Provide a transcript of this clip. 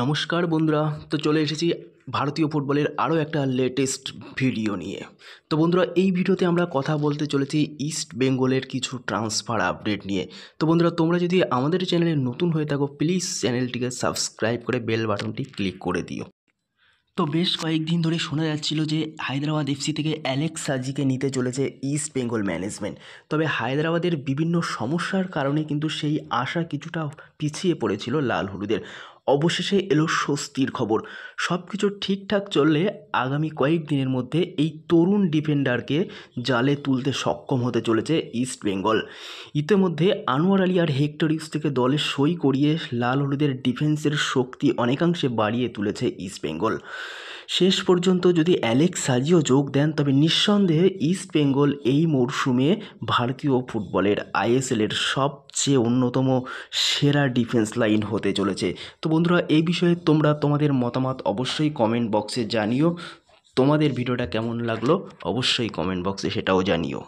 নমস্কার বন্ধুরা। তো চলে এসেছি ভারতীয় ফুটবলের আরও একটা লেটেস্ট ভিডিও নিয়ে। তো বন্ধুরা, এই ভিডিওতে আমরা কথা বলতে চলেছি ইস্ট বেঙ্গলের কিছু ট্রান্সফার আপডেট নিয়ে। তো বন্ধুরা, তোমরা যদি আমাদের চ্যানেলে নতুন হয়ে থাকো, প্লিজ চ্যানেলটিকে সাবস্ক্রাইব করে বেল বাটনটি ক্লিক করে দিও। তো বেশ কয়েকদিন ধরে শোনা যাচ্ছিল যে হায়দ্রাবাদ এফসি থেকে অ্যালেক্স সাজিকে নিতে চলেছে ইস্ট বেঙ্গল ম্যানেজমেন্ট। তবে হায়দ্রাবাদের বিভিন্ন সমস্যার কারণে কিন্তু সেই আশা কিছুটা পিছিয়ে পড়েছিল লাল হলুদের। অবশেষে এলো স্বস্তির খবর। সব কিছু ঠিকঠাক চললে আগামী কয়েকদিনের মধ্যে এই তরুণ ডিফেন্ডারকে জালে তুলতে সক্ষম হতে চলেছে ইস্ট বেঙ্গল। ইতিমধ্যে আনোয়ার আলী আর হেক্টর ইউস থেকে দলে সই করিয়ে লাল হলুদের ডিফেন্সের শক্তি অনেকাংশে বাড়িয়ে তুলেছে ইস্ট বেঙ্গল। শেষ পর্যন্ত যদি অ্যালেক্স সাজিও যোগ দেন, তবে নিঃসন্দেহে ইস্ট বেঙ্গল এই মরশুমে ভারতীয় ফুটবলের আইএসএলের সবচেয়ে অন্যতম সেরা ডিফেন্স লাইন হতে চলেছে। তো বন্ধুরা, এই বিষয়ে তোমরা তোমাদের মতামত অবশ্যই কমেন্ট বক্সে জানিও। তোমাদের ভিডিওটা কেমন লাগলো অবশ্যই কমেন্ট বক্সে সেটাও জানিও।